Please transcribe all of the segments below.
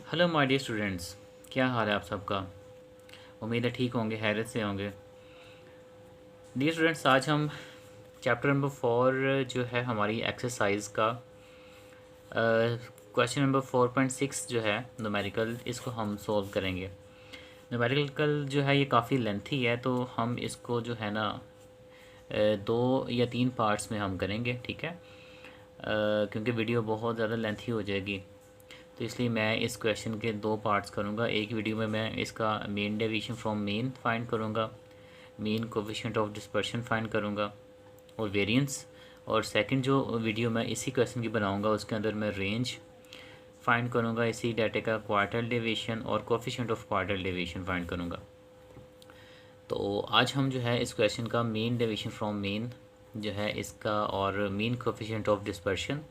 Hello my dear students, क्या हाल है आप सबका। उम्मीद है ठीक होंगे, हैरत से होंगे। डियर स्टूडेंट्स, आज हम चैप्टर नंबर 4 जो है हमारी एक्सरसाइज का क्वेश्चन नंबर 4.6 जो है न्यूमेरिकल, इसको हम सॉल्व करेंगे। न्यूमेरिकल जो है ये काफ़ी लेंथी है, तो हम इसको जो है ना 2 या 3 पार्ट्स में हम करेंगे, ठीक है। क्योंकि वीडियो बहुत ज़्यादा लेंथी हो जाएगी, तो इसलिए मैं इस क्वेश्चन के 2 पार्ट्स करूँगा। एक वीडियो में मैं इसका mean deviation from mean find करूँगा, mean coefficient of dispersion find करूँगा और वेरिएंस। और सेकंड जो वीडियो मैं इसी क्वेश्चन की बनाऊँगा, उसके अंदर मैं रेंज फाइंड करूँगा, इसी डाटा का क्वार्टल डेविएशन और coefficient of quartile deviation find करूँगा। तो आज हम जो है इस क्वेश्चन का मीन डेविएशन फ्रॉम मीन जो है इसका, और mean coefficient of dispersion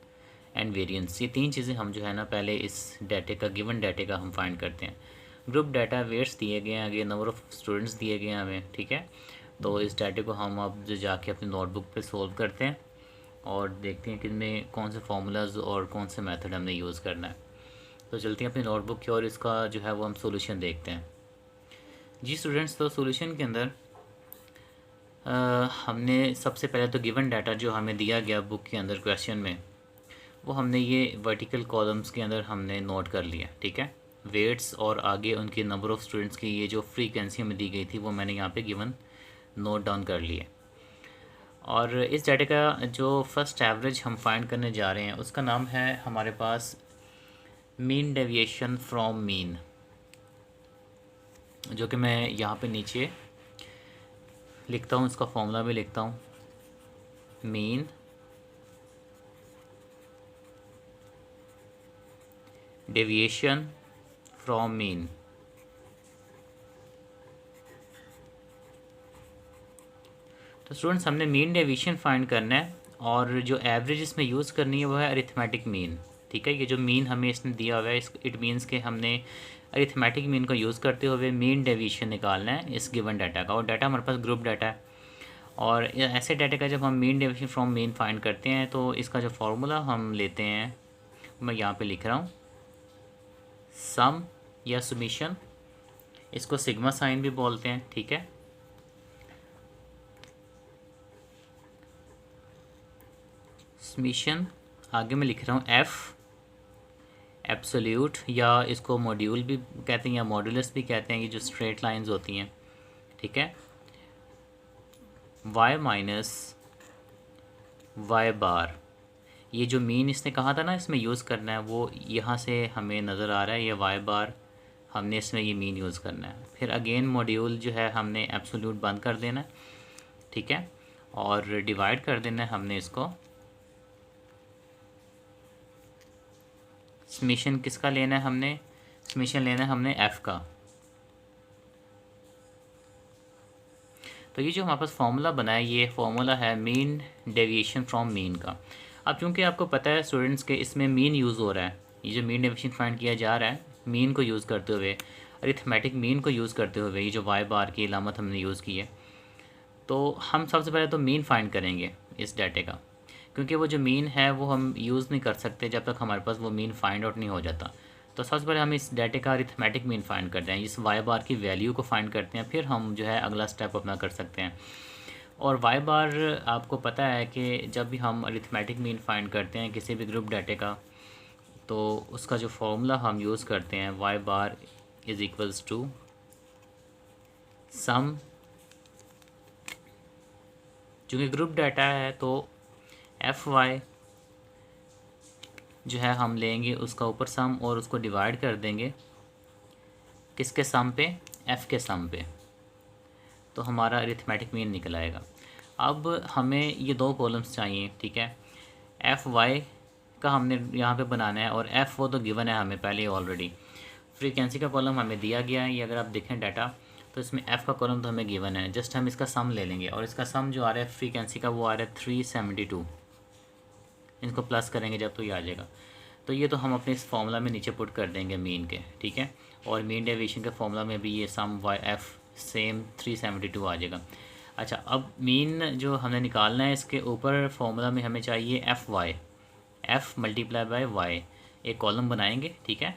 and variance, ये 3 चीज़ें हम जो है ना पहले इस डाटे का, गिवन डाटे का हम फाइंड करते हैं। ग्रुप डाटा वेट्स दिए गए हैं, आगे नंबर ऑफ़ स्टूडेंट्स दिए गए हैं हमें, ठीक है। तो इस डाटे को हम अब जो जाके अपनी नोटबुक पे सॉल्व करते हैं और देखते हैं कि इनमें कौन से फार्मूलाज और कौन से मेथड हमने यूज़ करना है। तो चलते हैं अपनी नोटबुक की और इसका जो है वो हम सोल्यूशन देखते हैं। जी स्टूडेंट्स, तो सोल्यूशन के अंदर हमने सबसे पहले तो गिवन डाटा जो हमें दिया गया बुक के अंदर क्वेश्चन में, वो हमने ये वर्टिकल कॉलम्स के अंदर हमने नोट कर लिया, ठीक है। वेट्स और आगे उनके नंबर ऑफ़ स्टूडेंट्स की ये जो फ्रीक्वेंसी हमें दी गई थी वो मैंने यहाँ पे गिवन नोट डाउन कर लिए। और इस डाटा का जो फर्स्ट एवरेज हम फाइंड करने जा रहे हैं उसका नाम है हमारे पास मीन डेविएशन फ्रॉम मीन, जो कि मैं यहाँ पे नीचे लिखता हूँ, इसका फॉर्मूला भी लिखता हूँ। Mean deviation from mean. तो स्टूडेंट्स, हमने मीन डेविएशन फाइंड करना है और जो एवरेज इसमें यूज़ करनी है वो है अरिथमेटिक मीन, ठीक है। ये जो मीन हमें इसने दिया हुआ है, इट मीन्स के हमने अरिथमेटिक मीन को यूज़ करते हुए मीन डेविएशन निकालना है इस गिवन डाटा का। और डाटा हमारे पास ग्रुप डाटा है, और ऐसे डाटा का जब हम mean deviation from mean find करते हैं तो इसका जो फार्मूला हम लेते हैं, मैं यहाँ पे लिख रहा हूँ, सम या समीशन, इसको सिग्मा साइन भी बोलते हैं, ठीक है। समीशन, आगे मैं लिख रहा हूँ एफ एब्सोल्यूट, या इसको मॉड्यूल भी कहते हैं या मॉड्यूलस भी कहते हैं, ये जो स्ट्रेट लाइंस होती हैं, ठीक है। y माइनस वाई बार, ये जो मीन इसने कहा था ना इसमें यूज़ करना है, वो यहाँ से हमें नज़र आ रहा है, ये y बार हमने इसमें ये मीन यूज़ करना है। फिर अगेन मॉड्यूल जो है हमने एब्सोल्यूट बंद कर देना है, ठीक है, और डिवाइड कर देना है हमने इसको। समीशन किसका लेना है हमने, समीशन लेना है हमने f का। तो ये जो हमारे पास फार्मूला बना है, ये फार्मूला है मीन डेविएशन फ्रॉम मीन का। अब चूंकि आपको पता है स्टूडेंट्स के इसमें मीन यूज़ हो रहा है, ये जो मीन डेविएशन फाइंड किया जा रहा है मीन को यूज़ करते हुए, अरिथमेटिक मीन को यूज़ करते हुए, ये जो वाई बार की अलामत हमने यूज़ की है, तो हम सबसे पहले तो मीन फाइंड करेंगे इस डाटे का, क्योंकि वो जो मीन है वो हम यूज़ नहीं कर सकते जब तक हमारे पास वो मीन फाइंड आउट नहीं हो जाता। तो सबसे पहले हम इस डाटे का अरिथमेटिक मीन फाइंड करते हैं, इस वाई बार की वैल्यू को फाइंड करते हैं, फिर हम जो है अगला स्टेप अपना कर सकते हैं। और वाई बार आपको पता है कि जब भी हम अरिथमेटिक मीन फाइंड करते हैं किसी भी ग्रुप डाटे का, तो उसका जो फॉर्मूला हम यूज़ करते हैं, Y bar is equals to sum, चूँकि ग्रुप डाटा है तो एफ वाई जो है हम लेंगे उसका ऊपर सम और उसको डिवाइड कर देंगे किसके सम पे, एफ़ के सम पे, तो हमारा अरिथमेटिक मीन निकल आएगा। अब हमें ये 2 कॉलम्स चाहिए, ठीक है। एफ़ वाई का हमने यहाँ पे बनाना है, और एफ़ वो तो गिवन है हमें पहले ऑलरेडी। फ्रीक्वेंसी का कॉलम हमें दिया गया है, ये अगर आप देखें डाटा तो इसमें एफ़ का कॉलम तो हमें गिवन है, जस्ट हम इसका सम ले लेंगे, और इसका सम जो आ रहा है फ्रीक्वेंसी का वो आ रहा है 372, इसको प्लस करेंगे जब तो ये आ जाएगा। तो ये तो हम अपने इस फार्मूला में नीचे पुट कर देंगे मीन के, ठीक है। और मीन डेविएशन के फार्मूला में भी ये सम वाई एफ़ सेम 372 आ जाएगा। अच्छा, अब मीन जो हमने निकालना है इसके ऊपर फार्मूला में हमें चाहिए f y, f multiply by y, एक कॉलम बनाएंगे, ठीक है।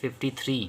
53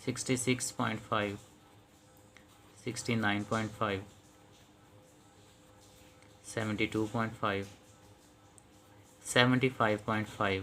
66.5، 69.5، 72.5، 75.5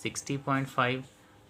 60.5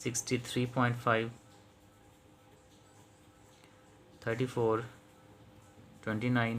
63.5، 34، 29،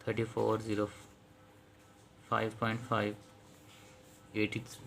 3405.5،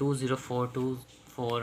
20424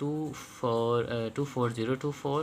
24024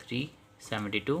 372۔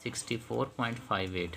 64.58۔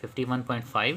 51.5،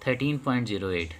13.08،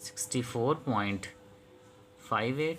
64.58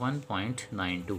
1.92.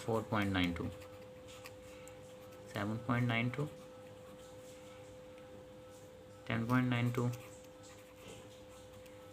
4.92، 7.92، 10.92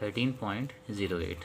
13.08.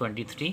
23،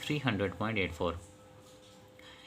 300.84.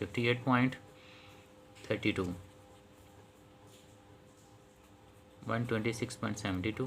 58.32، 126.72،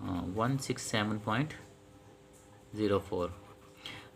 167.04.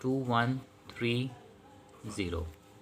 2130،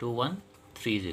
2130۔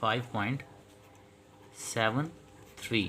5.73،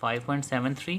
5.73،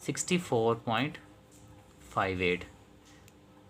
64.58،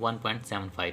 1.75،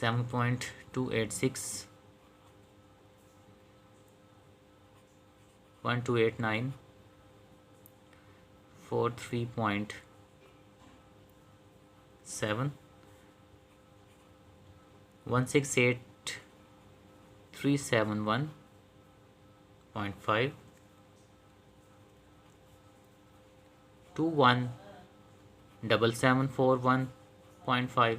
7.286 1289 43.7 168 371.5 217741.5.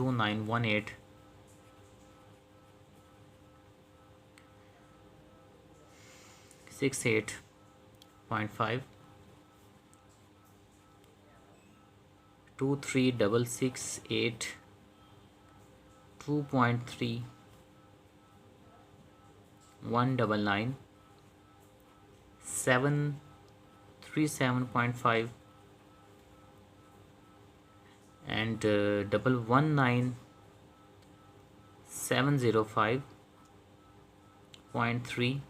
291868.5 23668 2.3 199 737.5 and 119705.3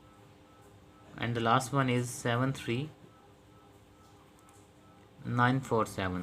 and the last one is 73947.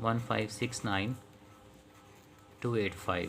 1569285,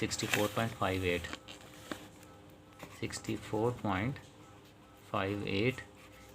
64.58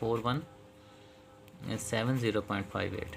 4170.58.